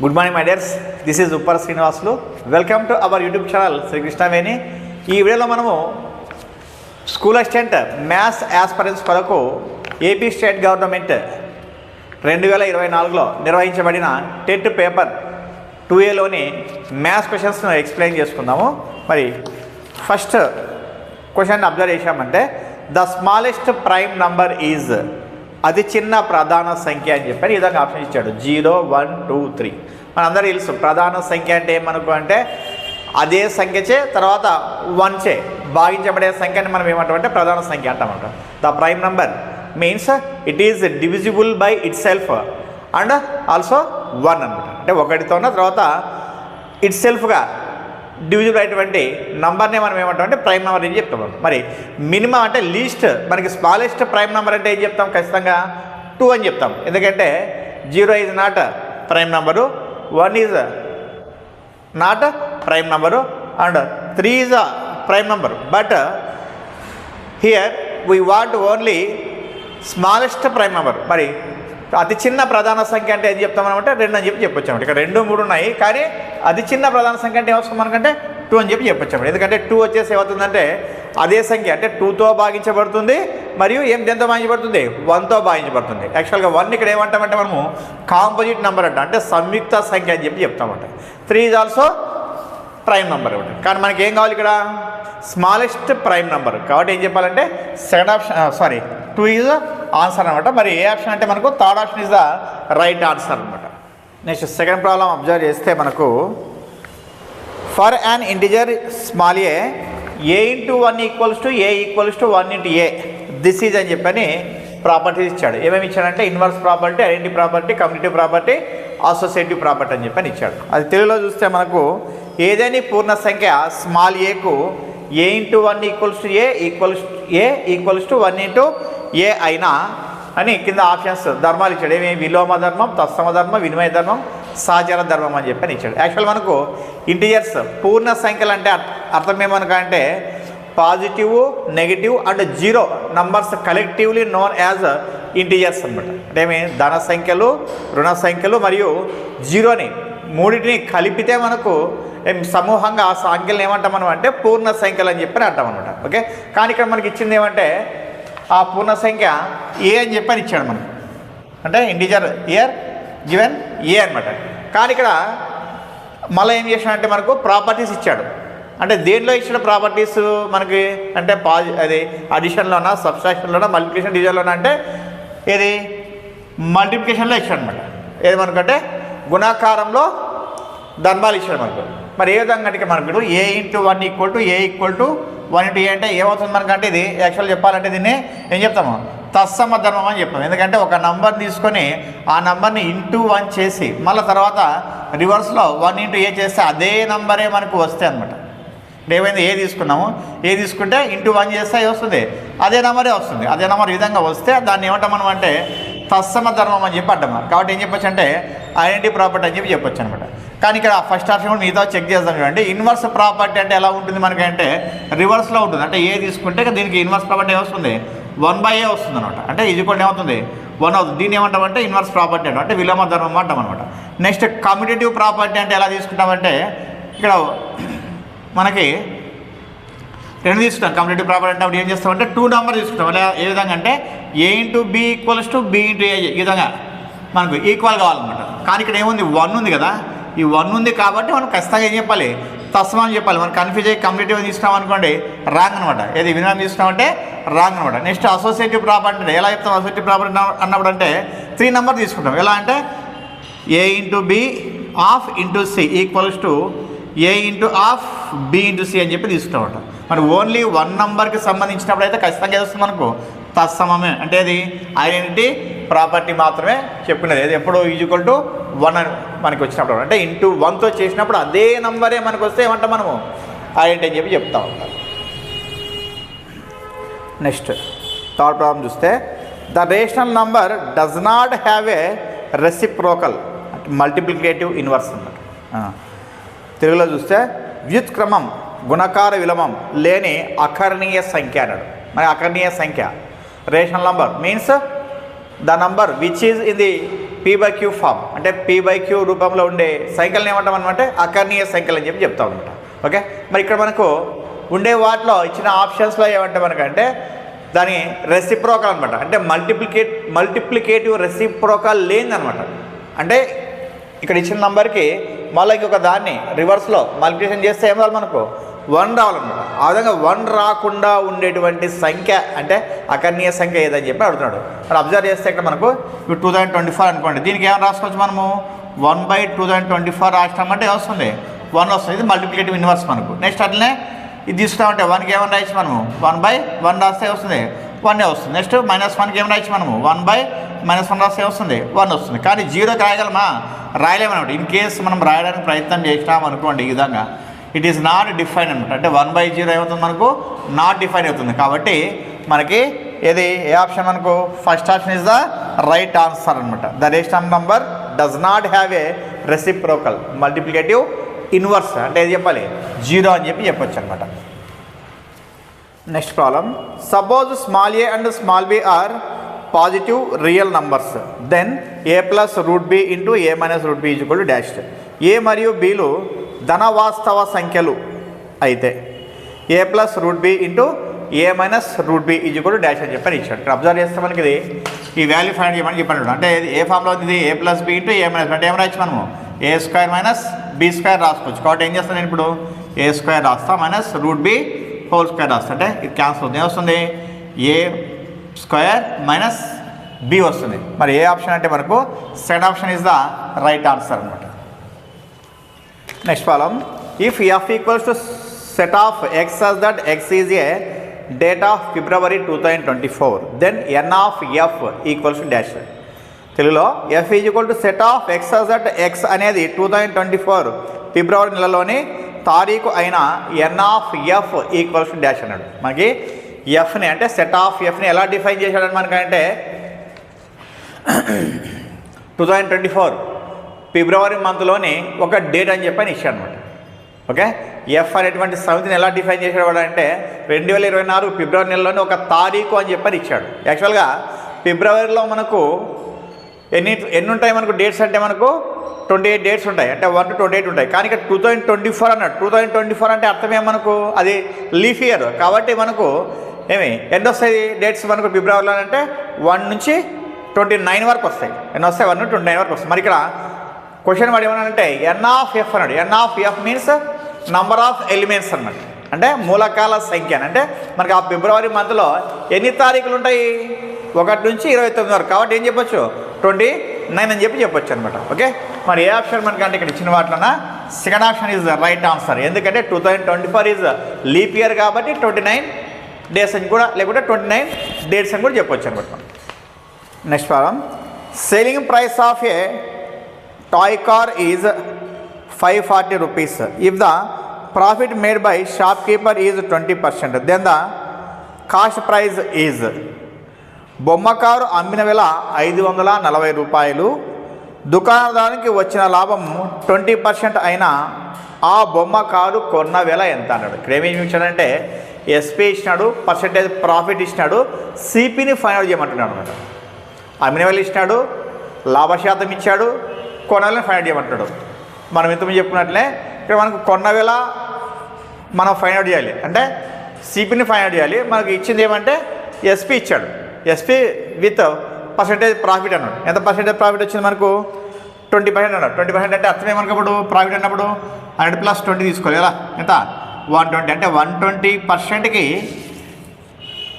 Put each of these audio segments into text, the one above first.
Good morning my dears, this is Uppara Srinivasulu. Welcome to our YouTube channel Srikrishnaveni. ఈ వీడియోలో మనము school assistant maths aspirants కొరకు AP state government 2024లో నిర్వహించబడిన టెట్ పేపర్ 2Aలోని మ్యాథ్స్ క్వశ్చన్స్ను ఎక్స్ప్లెయిన్ చేసుకుందాము. మరి ఫస్ట్ క్వశ్చన్ అబ్జర్వ్ చేశామంటే the smallest prime number is, అతి చిన్న ప్రధాన సంఖ్య అని చెప్పి ఈ విధంగా ఆప్షన్ ఇచ్చాడు. 0, 1, 2, 3. మనందరూ తెలుసు ప్రధాన సంఖ్య అంటే ఏమనుకో అంటే అదే సంఖ్యచే తర్వాత 1చే భాగించబడే సంఖ్యని మనం ఏమంటామంటే ప్రధాన సంఖ్య అంటామంట. The prime number means it is divisible by itself and also 1 అనమాట. అంటే ఒకటితోన తర్వాత ఇట్ సెల్ఫ్గా డివిజిబుల్ అయినటువంటి నంబర్నే మనం ఏమంటామంటే ప్రైమ్ నెంబర్ అని చెప్తాం. మరి మినిమం అంటే లీస్ట్ మనకి స్మాలెస్ట్ ప్రైమ్ నెంబర్ అంటే ఏం చెప్తాం? ఖచ్చితంగా 2 అని చెప్తాం. ఎందుకంటే 0 is not prime number, 1 is not prime number and 3 is a prime number. But here we want only smallest prime number. మరి అతి చిన్న ప్రధాన సంఖ్య అంటే ఏం చెప్తామన్నమాట? 2 అని చెప్పొచ్చామంట. ఇక్కడ 2, 3 ఉన్నాయి, కానీ అతి చిన్న ప్రధాన సంఖ్య అంటే ఏమొస్తుంది మనకంటే 2 అని చెప్పొచ్చామంట. ఎందుకంటే 2 వచ్చేసి ఏమవుతుందంటే అదే సంఖ్య అంటే 2తో భాగించబడుతుంది మరియు దేంతో భాగించబడుతుంది? 1తో భాగించబడుతుంది. యాక్చువల్గా 1 ఇక్కడ ఏమంటామంటే మనము కాంపోజిట్ నెంబర్ అంట, అంటే సంయుక్త సంఖ్య అని చెప్తామంట. 3 ఈజ్ ఆల్సో ప్రైమ్ నెంబర్ అనమాట. కానీ మనకి ఏం కావాలి ఇక్కడ? Smallest prime number. కాబట్టి ఏం చెప్పాలంటే సెకండ్ ఆప్షన్ 2 ఈజ్ ఆన్సర్ అనమాట. మరి ఏ ఆప్షన్ అంటే మనకు third option is the right answer అనమాట. నెక్స్ట్ సెకండ్ ప్రాబ్లం అబ్జర్వ్ చేస్తే మనకు for an integer small A into 1 equals to A equals to 1 into A this is అని చెప్పని ప్రాపర్టీస్ ఇచ్చాడు. ఏమేమి ఇచ్చాడంటే inverse property, identity property, community property, associative property అని చెప్పని ఇచ్చాడు. అది తెలుగులో చూస్తే మనకు ఏదైనా పూర్ణ సంఖ్య స్మాల్ ఏకు A into 1 equals to A equals to 1 into A అయినా అని కింద ఆప్షన్స్ ధర్మాలు ఇచ్చాడు. ఏమి? విలోమ ధర్మం, తత్సమ ధర్మం, వినిమయ ధర్మం, సహచర ధర్మం అని చెప్పని ఇచ్చాడు. యాక్చువల్ మనకు ఇంటీజర్స్ పూర్ణ సంఖ్యలు అంటే అర్థం ఏమనకంటే positive, negative and 0 numbers collectively known as integers అనమాట. అంటే ఏమి? ధన సంఖ్యలు, రుణ సంఖ్యలు మరియు 0ని మూడింటిని కలిపితే మనకు సమూహంగా ఆ సంఖ్యలను ఏమంటాం మనం అంటే పూర్ణ సంఖ్యలు అని చెప్పని అంటాం అనమాట. ఓకే, కానీ ఇక్కడ మనకి ఇచ్చింది ఏమంటే ఆ పూర్ణ సంఖ్య ఏ అని చెప్పని ఇచ్చాడు మనకు. అంటే ఇంటిజర్ ఇయర్ గివెన్ ఏ అనమాట. కానీ ఇక్కడ మళ్ళీ ఏం చేశాడంటే మనకు ప్రాపర్టీస్ ఇచ్చాడు. అంటే దేనిలో ఇచ్చిన ప్రాపర్టీస్ మనకి అంటే అది అడిషన్లోనా, సబ్స్ట్రాక్షన్లోనా, మల్టిప్లికేషన్, డివిజన్లోనా అంటే ఏది మల్టిప్లికేషన్లో ఇచ్చాడు అనమాట. ఏది మనకంటే గుణాకారంలో ధర్మాలు ఇచ్చాడు మనకు. మరి ఏ విధంగా అంటే మనకు A into 1 equal to A equal to 1 into A అంటే ఏమవుతుంది మనకంటే ఇది యాక్చువల్ చెప్పాలంటే దీన్ని ఏం చెప్తాము? తత్సమ ధర్మం అని చెప్తాం. ఎందుకంటే ఒక నంబర్ తీసుకొని ఆ నంబర్ని ఇంటూ 1 చేసి మళ్ళీ తర్వాత రివర్స్లో 1 ఇంటూ ఏ చేస్తే అదే నంబరే మనకు వస్తాయి అనమాట. ఏమైంది? ఏ తీసుకున్నాము, ఏ తీసుకుంటే ఇంటూ 1 చేస్తే వస్తుంది, అదే నెంబరే వస్తుంది. అదే నెంబర్ ఈ విధంగా వస్తే దాన్ని ఏమంటాం మనం అంటే తత్సమ ధర్మం అని చెప్పి అంటాం. కాబట్టి ఏం చెప్పొచ్చు అంటే ఐడెంటిటీ ప్రాపర్టీ అని చెప్పొచ్చు అనమాట. కానీ ఇక్కడ ఫస్ట్ ఆప్షన్ కూడా మిగతా చెక్ చేద్దాం చూడండి. ఇన్వర్స్ ప్రాపర్టీ అంటే ఎలా ఉంటుంది మనకంటే రివర్స్లో ఉంటుంది. అంటే ఏ తీసుకుంటే దీనికి ఇన్వర్స్ ప్రాపర్టీ ఏమొస్తుంది? 1/a వస్తుంది అనమాట. అంటే ఇది కూడా ఏమవుతుంది? 1 అవుతుంది. దీన్ని ఏమంటామంటే ఇన్వర్స్ ప్రాపర్టీ అంటే విలోమ ధర్మం అంటాం అనమాట. నెక్స్ట్ కమ్యూటేటివ్ ప్రాపర్టీ అంటే ఎలా తీసుకుంటామంటే ఇక్కడ మనకి 2 తీసుకుంటాం. కమ్యూటేటివ్ ప్రాపర్టీ అంటే అప్పుడు ఏం చేస్తామంటే 2 నెంబర్ తీసుకుంటాం. అలా ఏ విధంగా అంటే A into B equals to B into A ఈ విధంగా మనకు ఈక్వల్ కావాలన్నమాట. కానీ ఇక్కడ ఏముంది? 1 ఉంది కదా, ఈ 1 ఉంది కాబట్టి మనం ఖచ్చితంగా ఏం చెప్పాలి? తత్సమం అని చెప్పాలి. మనం కన్ఫ్యూజ్ అయ్యి కమ్యూనిటివ్ తీసుకున్నాం అనుకోండి రాంగ్ అనమాట. ఏది వినిమయం తీసుకున్నామంటే రాంగ్ అనమాట. నెక్స్ట్ అసోసియేటివ్ ప్రాపర్టీ అంటే ఎలా చెప్తాం? అసోసియేటివ్ ప్రాపర్టీ అన్నప్పుడు అంటే 3 నెంబర్ తీసుకుంటాం. ఎలా అంటే A into B of into C equals to A into of B into C అని చెప్పి తీసుకుంటామట. మరి ఓన్లీ 1 నెంబర్కి సంబంధించినప్పుడు అయితే ఖచ్చితంగా వస్తుంది మనకు తత్సమమే. అంటే అది ఐడెంటిటీ ప్రాపర్టీ మాత్రమే చెప్పుకునేది. అది ఎప్పుడు ఈక్వల్ టు 1 అని మనకి వచ్చినప్పుడు అంటే ఇంటూ 1తో చేసినప్పుడు అదే నంబరే మనకు వస్తే ఏమంటాం మనము ఐడెంటిటీ అని చెప్పి చెప్తా ఉంటాం. నెక్స్ట్ థర్డ్ ప్రాబ్లం చూస్తే the rational number does not have a reciprocal multiplicative inverse అన్నమాట. తెలుగులో చూస్తే వ్యుత్క్రమం, గుణకార విలోమం లేని అకర్ణీయ సంఖ్య అన్నాడు. మరి అకర్ణీయ సంఖ్య rational number means the number which is in the P/Q form అంటే P/Q రూపంలో ఉండే సంఖ్యలను ఏమంటాం అనమాట అకర్ణీయ సంఖ్యలు అని చెప్పి చెప్తాం అనమాట. ఓకే, మరి ఇక్కడ మనకు ఉండే వాటిలో ఇచ్చిన ఆప్షన్స్లో ఏమంటే మనకంటే దాని రెసిప్రోకల్ అనమాట, అంటే మల్టిప్లికేటివ్ రెసిప్రోకల్ లేనిదనమాట. అంటే ఇక్కడ ఇచ్చిన నంబర్కి మళ్ళీ ఇంకొక దాన్ని రివర్స్లో మల్టిప్లికేషన్ చేస్తే ఏం రావాలి మనకు 1 రావాలన్నమాట. ఆ విధంగా 1 రాకుండా ఉండేటువంటి సంఖ్య అంటే అకర్ణీయ సంఖ్య ఏదని చెప్పి అడుగుతున్నాడు. మరి అబ్జర్వ్ చేస్తే ఇక్కడ మనకు ఇప్పుడు 2024 అనుకోండి, దీనికి ఏమైనా రాసుకోవచ్చు మనము 1/2024 రాసినామంటే వస్తుంది 1 వస్తుంది. ఇది మల్టిప్లికేటివ్ ఇన్వర్స్ మనకు. నెక్స్ట్ అట్లనే ఇది తీసుకున్నామంటే 1కి ఏమైనా రాయొచ్చు మనము 1/1 రాస్తే వస్తుంది 1 వస్తుంది. నెక్స్ట్ -1కి ఏమైనా రాయొచ్చు మనము 1/-1 రాస్తే వస్తుంది 1 వస్తుంది. కానీ 0కి రాయగలమా? రాయలేమన్నమాట. ఇన్ కేసు మనం రాయడానికి ప్రయత్నం చేసినాం అనుకోండి ఈ విధంగా ఇట్ ఈస్ నాట్ డిఫైన్ అనమాట. అంటే 1/0 ఏమవుతుంది మనకు నాట్ డిఫైన్ అవుతుంది. కాబట్టి మనకి ఏది ఏ ఆప్షన్ మనకు first option is the right answer అనమాట. The rational number does not have a reciprocal multiplicative inverse అంటే ఏది చెప్పాలి 0 అని చెప్పి చెప్పొచ్చు అనమాట. Next problem, suppose small a and small b are positive real numbers, then a+√b into a-√b equal to dash. a మరియు bలు ధనవాస్తవ సంఖ్యలు అయితే a+√b into a-√b equal to dash అని చెప్పని ఇచ్చాడు. ఇక్కడ అబ్జర్వ్ చేస్తే మనకి ఇది ఈ వాల్యూ ఫైండ్ చేయమని చెప్పాను. అంటే ఏ ఫామ్లో ఉంది ఇది a+b ఇంటూ a- అంటే ఏం రాయొచ్చు మనము a² - b² రాసుకోవచ్చు. కాబట్టి ఏం చేస్తాను నేను ఇప్పుడు a² రాస్తా -√b² రాస్తా. అంటే ఇది క్యాన్సిల్ అవుతుంది. ఏమొస్తుంది a² - b వస్తుంది. మరి ఏ ఆప్షన్ అంటే మనకు second option is the right answer అనమాట. Next problem, if f equals to set of x as that x is a date of February 2024, then n of f equals to dash. తెలుగులో f equal to set of x as that x అనేది 2024 ఫిబ్రవరి నెలలోని తారీఖు అయిన n of f equals to dash అన్నాడు. మనకి ఎఫ్ని అంటే set of ఎఫ్ని ఎలా define చేశాడని మనకంటే 2024 ఫిబ్రవరి మంత్లోని ఒక డేట్ అని చెప్పని ఇచ్చాడు అనమాట. ఓకే, ఎఫ్ అనేటువంటి సమితిని ఎలా డిఫైన్ చేసేవాడు అంటే 2024 ఫిబ్రవరి నెలలోని ఒక తారీఖు అని చెప్పని ఇచ్చాడు. యాక్చువల్గా ఫిబ్రవరిలో మనకు ఎన్ని ఉంటాయి మనకు డేట్స్ అంటే మనకు 28 డేట్స్ ఉంటాయి, అంటే 1 to 28 ఉంటాయి. కానీ ఇక్కడ 2024 అన్నాడు. 2024 అంటే అర్థమే మనకు అది లీఫ్ ఇయర్. కాబట్టి మనకు ఎన్ని వస్తాయి డేట్స్ మనకు ఫిబ్రవరిలో అంటే 1 నుంచి 29 వరకు వస్తాయి. ఎన్ని వస్తాయి 1 నుంచి 29 వరకు వస్తాయి. మరి ఇక్కడ క్వశ్చన్ వాడు ఏమన్నాడంటే n ఆఫ్ ఎఫ్ అన్నాడు. n of F means number of elements అన్నమాట, అంటే మూలకాల సంఖ్య. అంటే మనకి ఆ ఫిబ్రవరి మంత్లో ఎన్ని తారీఖులు ఉంటాయి 1 నుంచి 29 వరకు. కాబట్టి ఏం చెప్పొచ్చు 29 అని చెప్పొచ్చు అనమాట. ఓకే, మరి ఏ ఆప్షన్ మనకంటే ఇక్కడ ఇచ్చిన వాటిలోనా second option is right answer. ఎందుకంటే 2024 ఈజ్ లీప్ ఇయర్ కాబట్టి 29 డేస్ అని కూడా, లేకుంటే 29 డేట్స్ అని కూడా చెప్పొచ్చు అనమాట. Next problem, selling price of a toy car is 540 rupees. If the profit made by shopkeeper is 20%, then the cost price is. బొమ్మ కారు అమ్మిన వేళ 540 రూపాయలు, దుకాణదానికి వచ్చిన లాభం 20% అయినా ఆ బొమ్మ కారు కొన్న వేళ ఎంత అన్నాడు. ఇక్కడ ఏమేమి ఇచ్చాడంటే ఎస్పీ ఇచ్చినాడు, పర్సెంటేజ్ ప్రాఫిట్ ఇచ్చినాడు, సిపిని ఫైండ్ అవుట్ చేయమంటున్నాడు అనమాట. అమ్మిన వేళ ఇచ్చినాడు, లాభశాతం ఇచ్చాడు, కొన్న వేళని ఫైండ్ అవుట్ చేయమంటున్నాడు. మనం ఇంతకుముందు చెప్పుకున్నట్లే ఇక్కడ మనకు కొన్న వేళ మనం ఫైండ్ అవుట్ చేయాలి, అంటే సిపిని ఫైండ్ అవుట్ చేయాలి. మనకు ఇచ్చింది ఏమంటే ఎస్పీ ఇచ్చాడు, ఎస్పీ విత్ పర్సెంటేజ్ ప్రాఫిట్ అన్నాడు. ఎంత పర్సెంటేజ్ ప్రాఫిట్ వచ్చింది మనకు 20% అన్నాడు. 20% అంటే అర్థం ఏమనుకోప్పుడు ప్రాఫిట్ అన్నప్పుడు 100 + 20 తీసుకోవాలి కదా, ఎంత 120. అంటే 120%కి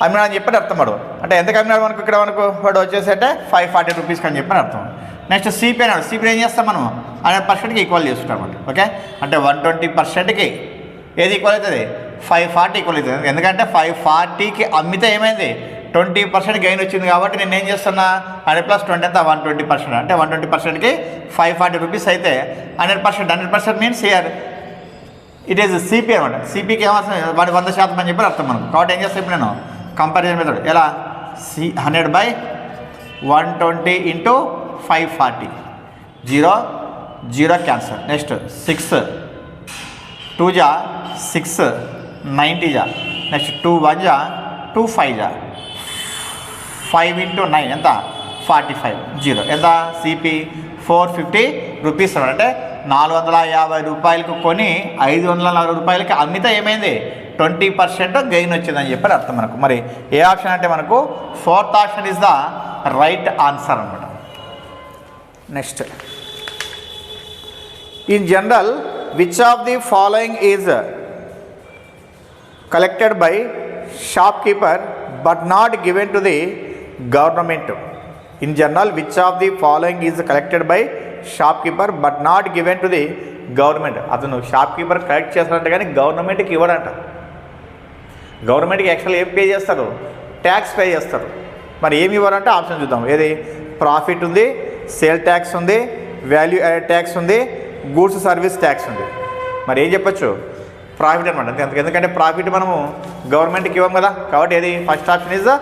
అమ్మినాడు అని చెప్పి అర్థం వాడు. అంటే ఎంతకు అమ్మినాడు మనకు ఇక్కడ మనకు వాడు వచ్చేసి అంటే 540 రూపీస్కి అని చెప్పని అర్థం. నెక్స్ట్ సిపి అన్నాడు. సిపిని ఏం చేస్తాం మనం 100%కి ఈక్వల్ చేస్తుంటాం అనమాట. ఓకే, అంటే 120%కి ఏది ఈక్వల్ అవుతుంది 540 ఈక్వల్ అవుతుంది. ఎందుకంటే 540కి అమ్మితే ఏమైంది 20% గెయిన్ వచ్చింది. కాబట్టి నేను ఏం చేస్తున్నా 100 + 20 ఎంత 120%. అంటే 120%కి 540 రూపీస్ అయితే 100% means here it is CP అనమాట. సిపికి ఏమవుతుంది వాడి 100% అని చెప్పి అర్థం మనకు. కాబట్టి ఏం చేస్తాను ఇప్పుడు నేను కంపారిజన్ మెథడ్ ఎలా 100/120 ఇంటూ 540, 0 0 క్యాన్సర్. నెక్స్ట్ 6 2 జా 6 90 జా. నెక్స్ట్ 2 1 జా 2 5 జా 5 × 9 ఎంత 45 ఎంత సిపి 450 రూపీస్ అంటే 450 రూపాయలకు కొని 540 రూపాయలకి అమ్మితే ఏమైంది 20% గెయిన్ వచ్చిందని చెప్పి అర్థం మనకు. మరి ఏ ఆప్షన్ అంటే మనకు fourth option is the right answer అనమాట. Next, in general which of the following is collected by shopkeeper but not given to the government? In general, which of the following is collected by shopkeeper but not given to the government? అతను shopkeeper collect చేస్తాడంటే కానీ గవర్నమెంట్కి ఇవ్వడంట. గవర్నమెంట్కి actual ఏం pay చేస్తారు, tax pay చేస్తారు. మరి ఏమి ఇవ్వరంటే ఆప్షన్ చూద్దాం. ఏది, ప్రాఫిట్ ఉంది, సేల్ ట్యాక్స్ ఉంది, వాల్యూ యాడెడ్ ట్యాక్స్ ఉంది, గూడ్స్ సర్వీస్ ట్యాక్స్ ఉంది. మరి ఏం చెప్పచ్చు, ప్రాఫిట్ అనమాట. ఎందుకంటే ప్రాఫిట్ మనము గవర్నమెంట్కి ఇవ్వం కదా, కాబట్టి ఏది first option is the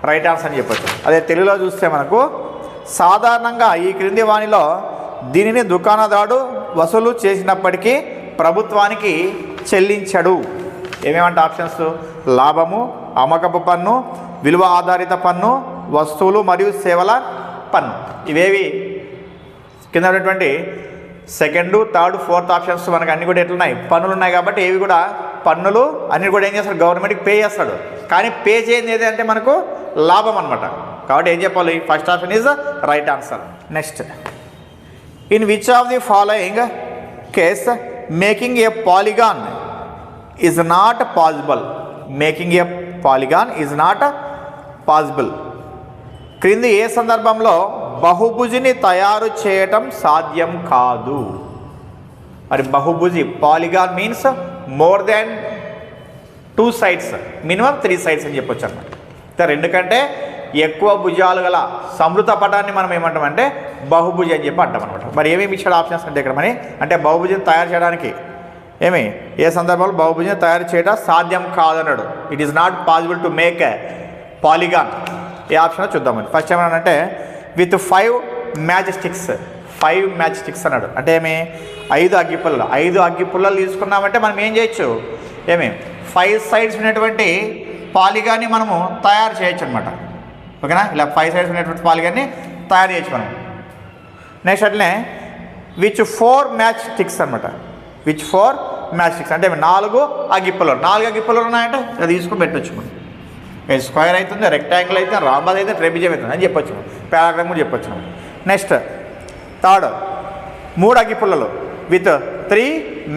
right answer అని చెప్పచ్చు. అదే తెలుగులో చూస్తే మనకు సాధారణంగా ఈ క్రింది వాణిలో దీనిని దుకాణదారుడు వసూలు చేసినప్పటికీ ప్రభుత్వానికి చెల్లించడు. ఏమేమంటే ఆప్షన్స్, లాభము, అమ్మకపు పన్ను, విలువ ఆధారిత పన్ను, వస్తువులు మరియు సేవల పన్ను. ఇవేవి కింద ఉన్నటువంటి సెకండ్, థర్డ్, ఫోర్త్ ఆప్షన్స్ మనకు అన్నీ కూడా ఎట్లున్నాయి, పన్నులు ఉన్నాయి. కాబట్టి ఏవి కూడా పన్నులు అన్నీ కూడా ఏం చేస్తాడు, గవర్నమెంట్కి పే చేస్తాడు. కానీ పే చేయని ఏది అంటే మనకు లాభం అనమాట. కాబట్టి ఏం చెప్పాలి, first option is right answer. Next, in which of the following case making a polygon is not possible? Making a polygon is not possible. క్రింది ఏ సందర్భంలో బహుభుజిని తయారు చేయటం సాధ్యం కాదు? మరి బహుభుజి, polygon means more than 2 sides, minimum 3 sides అని చెప్పొచ్చు అనమాట. రెండు కంటే ఎక్కువ భుజాలు గల సమృత పటాన్ని మనం ఏమంటామంటే బహుభుజి అని చెప్పి అంటాం అనమాట. మరి ఏమేమి ఇచ్చాడు ఆప్షన్స్ అంటే ఇక్కడ మరి అంటే బహుభుజిని తయారు చేయడానికి ఏమి ఏ సందర్భంలో బహుభుజిని తయారు చేయడం సాధ్యం కాదన్నాడు. It is not possible to make a polygon. ఏ ఆప్షన్ చూద్దామని. ఫస్ట్ ఏమన్నాడంటే with 5 matchsticks. 5 matchsticks అన్నాడు. అంటే ఏమి 5 అగ్గిపుల్లలు. 5 అగ్గిపుల్లలు తీసుకున్నామంటే మనం ఏం చేయొచ్చు, ఏమి 5 sides ఉన్నటువంటి పాలిగాన్ని మనము తయారు చేయొచ్చు అనమాట. ఓకేనా, ఇలా 5 sides ఉన్నటువంటి పాలిగాన్ని తయారు చేయొచ్చు మనం. నెక్స్ట్ అట్లనే విచ్ 4 మ్యాచ్ స్టిక్స్ అనమాట. విచ్ 4 మ్యాచ్ స్టిక్స్ అంటే 4 అగ్గిపుల్లలు. 4 అగ్గిపుల్లలు ఉన్నాయంటే అది తీసుకుని పెట్టవచ్చు మనం. స్క్వేర్ అవుతుంది, రెక్టాంగిల్ అయితే, రాంబాద్ అయితే, ట్రెపిజం అవుతుంది అని చెప్పొచ్చు, పారాగ్రామ్ కూడా చెప్పొచ్చు. నెక్స్ట్ థర్డ్ 3 అగ్గిపుల్లలు విత్ 3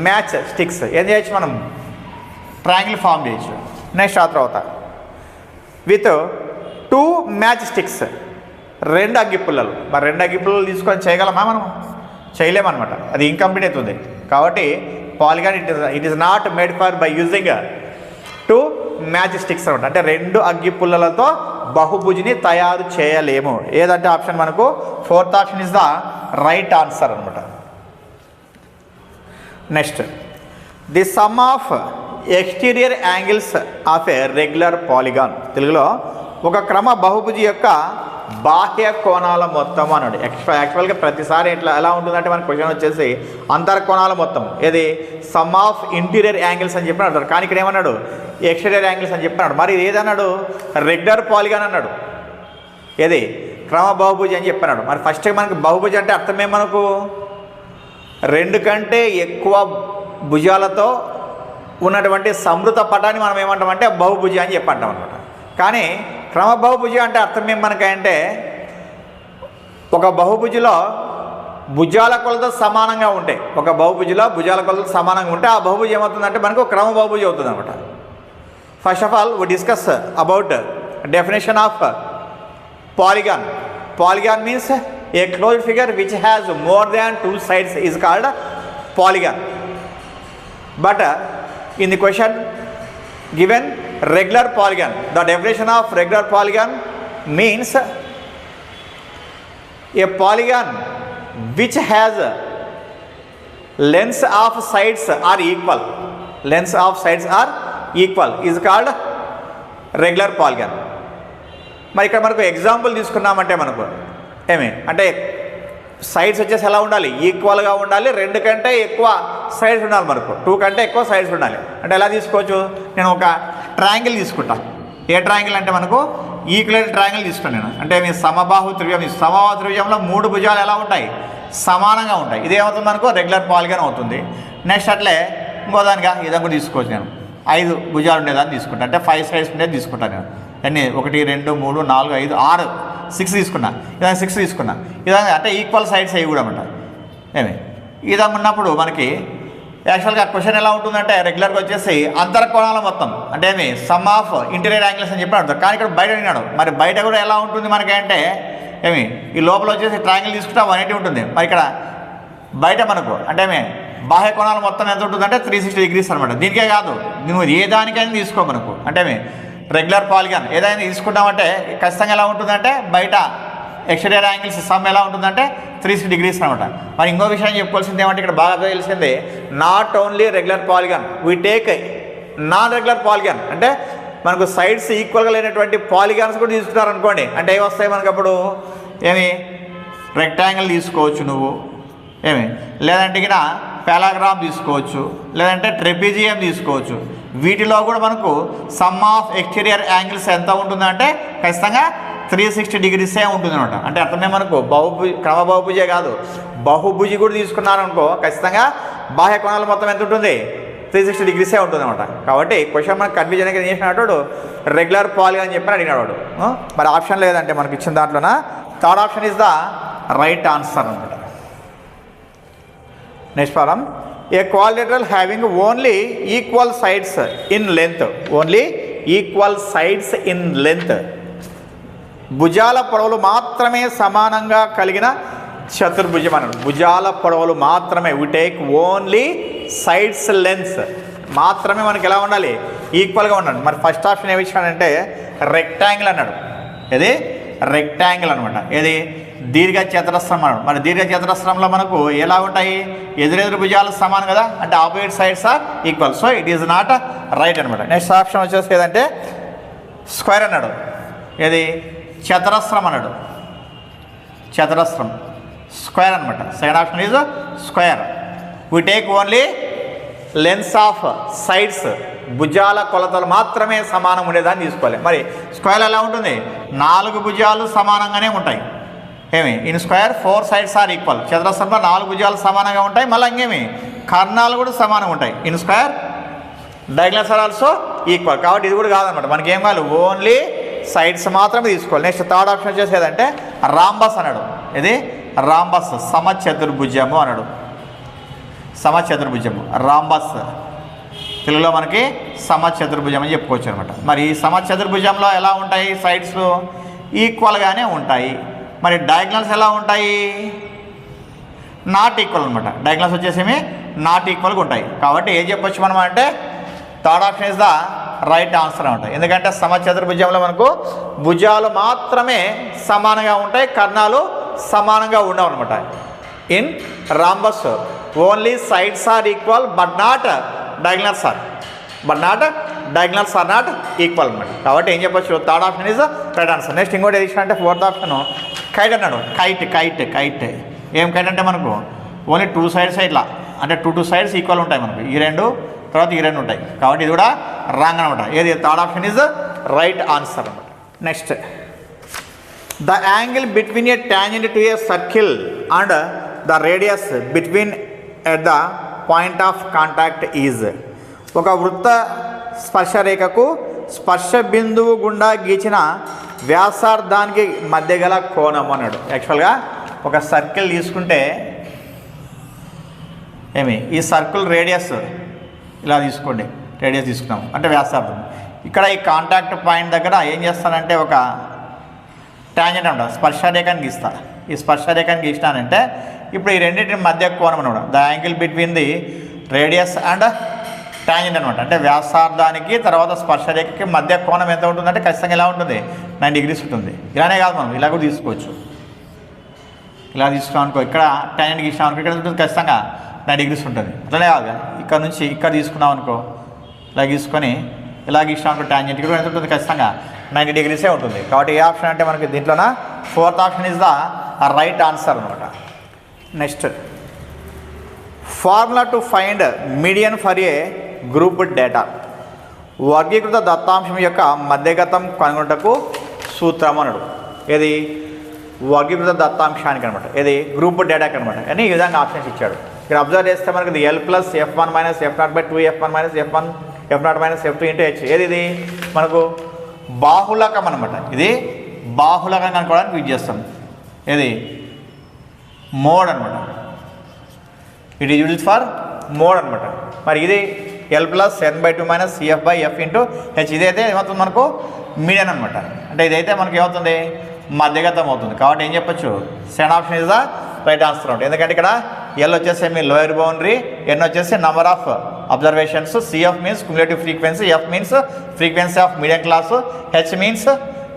మ్యాచ్ స్టిక్స్ ఏం చేయొచ్చు మనం, ట్రయాంగిల్ ఫామ్ చేయొచ్చు. నెక్స్ట్ ఆ తర్వాత విత్ 2 మ్యాచ్ స్టిక్స్ 2 అగ్గిపుల్లలు. మరి 2 అగ్గిపుల్లలు తీసుకొని చేయగలమా మనం? చేయలేమన్నమాట, అది ఇన్కంప్లీట్ అవుతుంది. కాబట్టి polygon it is not made for by using 2 match sticks అనమాట. అంటే 2 అగ్గిపుల్లలతో బహుభుజిని తయారు చేయలేము. ఏదంటే ఆప్షన్ మనకు fourth option is the right answer అనమాట. Next, the sum of exterior angles of a regular polygon. తెలుగులో ఒక క్రమ బహుభుజి యొక్క బాహ్య కోణాల మొత్తం అన్నాడు. యాక్చువల్గా ప్రతిసారి ఎలా ఉంటుందంటే మన క్వశ్చన్ వచ్చేసి అంతర్కోణాల మొత్తం, ఏది సమ్ ఆఫ్ ఇంటీరియర్ యాంగిల్స్ అని చెప్పి అంటారు. కానీ ఇక్కడ ఏమన్నాడు, ఎక్స్టీరియర్ యాంగిల్స్ అని చెప్పినాడు. మరి ఇది ఏదన్నాడు, రెగ్యులర్ పాలిగాన్ అన్నాడు. ఏది క్రమ బహుభుజి అని చెప్పినాడు. మరి ఫస్ట్ మనకి బహుభుజి అంటే అర్థమే మనకు 2 కంటే ఎక్కువ భుజాలతో ఉన్నటువంటి సమృత పటాన్ని మనం ఏమంటామంటే బహుభుజి అని చెప్పి అంటాం అనమాట. కానీ క్రమ బహుభుజి అంటే అర్థం ఏం మనకంటే ఒక బహుభుజిలో భుజాల కొలత సమానంగా ఉంటాయి. ఒక బహుభుజిలో భుజాల కొలత సమానంగా ఉంటే ఆ బహుభుజి ఏమవుతుందంటే మనకు క్రమ బహుభుజి అవుతుంది అనమాట. First of all we discuss about definition of polygon. Polygon means a closed figure which has more than 2 sides is called polygon. But in the question given regular polygon, the definition of regular polygon means a polygon which has lengths of sides are equal. Lengths of sides are equal is called regular polygon. మరి ఇక్కడ మనకు example తీసుకున్నామంటే మనకు ఏమి అంటే sides వచ్చేసి ఎలా ఉండాలి, ఈక్వల్గా ఉండాలి. 2 కంటే ఎక్కువ సైడ్స్ ఉండాలి, మనకు 2 కంటే ఎక్కువ సైడ్స్ ఉండాలి. అంటే ఎలా తీసుకోవచ్చు, నేను ఒక ట్రయాంగిల్ తీసుకుంటా. ఏ ట్రయాంగిల్ అంటే మనకు ఈక్వలెంట్ ట్రయాంగిల్ తీసుకున్నాను నేను. అంటే మీ సమబాహు త్రిభుజం, సమబాహు త్రిభుజంలో 3 భుజాలు ఎలా ఉంటాయి, సమానంగా ఉంటాయి. ఇదేమవుతుంది మనకు రెగ్యులర్ పాలిగాన్ అవుతుంది. నెక్స్ట్ అట్లే ఇంకోదానిగా ఇదని కూడా తీసుకోవచ్చు. నేను 5 భుజాలు ఉండేదాన్ని తీసుకుంటాను, అంటే 5 సైడ్స్ ఉండేది తీసుకుంటాను నేను. అన్నీ 1 2 3 4 5 6 6 తీసుకున్నా, ఇదాన్ని 6 తీసుకున్నా. ఇదాన్ని అంటే ఈక్వల్ సైడ్స్ అవి కూడా అంటారు. ఏమి ఈ విధంగా ఉన్నప్పుడు మనకి యాక్చువల్గా క్వశ్చన్ ఎలా ఉంటుందంటే రెగ్యులర్గా వచ్చేసి అంతర్కోణాల మొత్తం అంటే ఏమి సమ్ ఆఫ్ ఇంటీరియర్ యాంగిల్స్ అని చెప్పి అడుగుతారు. కానీ ఇక్కడ బయట అడిగినాడు. మరి బయట కూడా ఎలా ఉంటుంది మనకి అంటే ఏమి ఈ లోపల వచ్చేసి ట్రయాంగిల్ తీసుకుంటే 180 ఉంటుంది. మరి ఇక్కడ బయట మనకు అంటే ఏమి బాహ్య కోణాలు మొత్తం ఎంత ఉంటుందంటే 360 degrees అనమాట. దీనికే కాదు, నువ్వు ఏ దానికైనా తీసుకో మనకు అంటే ఏమి రెగ్యులర్ పాలిగాన్ ఏదైనా తీసుకుంటామంటే ఖచ్చితంగా ఎలా ఉంటుందంటే బయట ఎక్స్టీరియర్ యాంగిల్స్ సమ్ ఎలా ఉంటుందంటే 360 degrees అనమాట. మరి ఇంకో విషయం చెప్పుకోవాల్సింది ఏమంటే ఇక్కడ బాగా తెలిసింది, not only regular polygon we take non regular polygon. అంటే మనకు సైడ్స్ ఈక్వల్గా లేనటువంటి పాలిగాన్స్ కూడా తీసుకున్నారనుకోండి. అంటే ఏమి వస్తాయి మనకు అప్పుడు ఏమి రెక్టాంగిల్ తీసుకోవచ్చు నువ్వు, ఏమి లేదంటే ఇక్కడ పారాగ్రామ్ తీసుకోవచ్చు, లేదంటే ట్రెపిజియం తీసుకోవచ్చు. వీటిలో కూడా మనకు సమ్ ఆఫ్ ఎక్స్టీరియర్ యాంగిల్స్ ఎంత ఉంటుందంటే ఖచ్చితంగా 360 degrees ఉంటుంది అనమాట. అంటే అట్లనే మనకు క్రమబహుభుజే కాదు, బహుభుజి కూడా తీసుకున్నారనుకో ఖచ్చితంగా బాహ్య కోణాలు మొత్తం ఎంత ఉంటుంది, 360 degrees ఉంటుంది అనమాట. కాబట్టి క్వశ్చన్ మనకు కన్ఫ్యూజన్ ఏం చేసినట్టు రెగ్యులర్ పాలిగాన్ అని చెప్పి అడిగినాడు వాడు. మరి ఆప్షన్ లేదంటే మనకి ఇచ్చిన దాంట్లోన third option is the right answer అనమాట. Next problem, a quadrilateral having only equal sides in length, only equal sides in length, భుజాల పొడవులు మాత్రమే సమానంగా కలిగిన చతుర్భుజం అన్నాడు. భుజాల పొడవులు మాత్రమే, we take only sides lengths మాత్రమే మనకి ఎలా ఉండాలి, ఈక్వల్గా ఉండాలి. మరి ఫస్ట్ ఆప్షన్ ఏమి ఇచ్చాడంటే రెక్టాంగిల్ అన్నాడు. ఏది రెక్టాంగిల్ అనమాట. ఏది దీర్ఘ చతురస్రం అన్నాడు. మరి దీర్ఘ చతురస్రంలో మనకు ఎలా ఉంటాయి, ఎదురెదురు భుజాలు సమానం కదా, అంటే opposite sides are equal. So it is not right అనమాట. నెక్స్ట్ ఆప్షన్ వచ్చేసి ఏదంటే స్క్వేర్ అన్నాడు. ఏది చతురస్రం అన్నాడు, చతురస్రం స్క్వేర్ అనమాట. Second option is square. We take only lengths of sides, భుజాల కొలతలు మాత్రమే సమానం ఉండేదాన్ని తీసుకోవాలి. మరి స్క్వేర్ ఎలా ఉంటుంది, 4 భుజాలు సమానంగానే ఉంటాయి. ఏమి in square 4 sides are equal. చతురస్రంలో 4 భుజాలు సమానంగా ఉంటాయి. మళ్ళీ ఇంకేమి కర్ణాలు కూడా సమానంగా ఉంటాయి. In square diagonals are also equal. కాబట్టి ఇది కూడా కాదనమాట. మనకి ఏం కావాలి, ఓన్లీ సైడ్స్ మాత్రమే తీసుకోవాలి. నెక్స్ట్ థర్డ్ ఆప్షన్ వచ్చేసి ఏదంటే రాంబస్ అన్నాడు. ఇది రాంబస్ సమచతుర్భుజము అన్నాడు. సమచతుర్భుజము రాంబస్ తెలుగులో మనకి సమచతుర్భుజం అని చెప్పుకోవచ్చు అనమాట. మరి ఈ సమచతుర్భుజంలో ఎలా ఉంటాయి, సైడ్స్ ఈక్వల్గానే ఉంటాయి. మరి డయాగ్నల్స్ ఎలా ఉంటాయి, నాట్ ఈక్వల్ అనమాట. డయాగ్నల్స్ వచ్చేసి నాట్ ఈక్వల్గా ఉంటాయి. కాబట్టి ఏం చెప్పొచ్చు మనం అంటే third option is the right answer అనమాట. ఎందుకంటే సమచతుర్భుజంలో మనకు భుజాలు మాత్రమే సమానంగా ఉంటాయి, కర్ణాలు సమానంగా ఉండవు అనమాట. In rhombus only sides are equal but not diagonals or diagonals are not equal అనమాట. కాబట్టి ఏం చెప్పొచ్చు, third option is right answer. Next ఇంకోటి ఏది అంటే ఫోర్త్ ఆప్షన్ కైట్ అన్నాడు. కైట్ ఏం కైట్ అంటే మనకు ఓన్లీ 2 sides ఇట్లా అంటే 2 sides ఈక్వల్ ఉంటాయి మనకు. ఈ 2 తర్వాత ఈ 2 ఉంటాయి. కాబట్టి ఇది కూడా రాంగ్ అనమాట. ఏది third option is right answer అనమాట. Next the angle between a tangent to a circle and the radius between at the point of contact is, ఒక వృత్త స్పర్శరేఖకు స్పర్శ బిందువు గుండా గీచిన వ్యాసార్థానికి మధ్య గల కోణం అన్నాడు. యాక్చువల్గా ఒక సర్కిల్ తీసుకుంటే ఏమి ఈ సర్కిల్ రేడియస్ ఇలా తీసుకోండి, రేడియస్ తీసుకున్నాము అంటే వ్యాసార్థం. ఇక్కడ ఈ కాంటాక్ట్ పాయింట్ దగ్గర ఏం చేస్తానంటే ఒక టాంజెంట్ అంట స్పర్శరేఖని గీస్తా. ఈ స్పర్శరేఖని గీసినానంటే ఇప్పుడు ఈ రెండింటి మధ్య కోణం అనమాట. The angle between the radius and tangent అనమాట. అంటే వ్యాసార్థానికి తర్వాత స్పర్శరేఖకి మధ్య కోణం ఎంత ఉంటుందంటే ఖచ్చితంగా ఎలా ఉంటుంది, 90 degrees ఉంటుంది. ఇలానే కాదు, మనం ఇలా కూడా తీసుకోవచ్చు. ఇలా తీసుకున్నాం అనుకో, ఇక్కడ టాంజెంట్ గీసినాం అనుకో, ఇక్కడ ఉంటుంది ఖచ్చితంగా 90 degrees ఉంటుంది. అట్లనే కాదు, ఇక్కడ నుంచి ఇక్కడ తీసుకున్నాం అనుకో, ఇలా గీసుకొని ఇలా గీసినాం అనుకో, టాంజెంట్ ఇక్కడ ఎంత ఉంటుంది ఖచ్చితంగా 90 degrees ఉంటుంది. కాబట్టి ఏ ఆప్షన్ అంటే మనకి దీంట్లోన fourth option is the right answer అనమాట. Next formula to find median for a group data, వర్గీకృత దత్తాంశం యొక్క మధ్యగతం కనుగొనుటకు సూత్రం అన్నాడు. ఏది వర్గీకృత దత్తాంశానికి అనమాట, ఏది గ్రూప్ డేటాకి అనమాట అని ఈ విధంగా ఆప్షన్స్ ఇచ్చాడు. ఇక్కడ అబ్జర్వ్ చేస్తే మనకి L plus F1 minus F0/2 F1 minus F1 F0 minus F2 into H. ఏది ఇది మనకు బాహుళకం అనమాట. ఇది బాహుళకం కనుక్కోవడానికి యూజ్ చేస్తాం. ఏది మోడ్ అనమాట. It is used for mode అనమాట. మరి ఇది L plus N/2 minus CF/F into H. ఇదైతే ఏమవుతుంది మనకు మీడియన్ అనమాట. అంటే ఇదైతే మనకి ఏమవుతుంది మధ్యగతం అవుతుంది. కాబట్టి ఏం చెప్పొచ్చు second option is the right answer ఉంటుంది. ఎందుకంటే ఇక్కడ L వచ్చేసి మీ లోయర్ బౌండరీ, N వచ్చేసి number of observations, CF means cumulative frequency, F means frequency of medium class, H means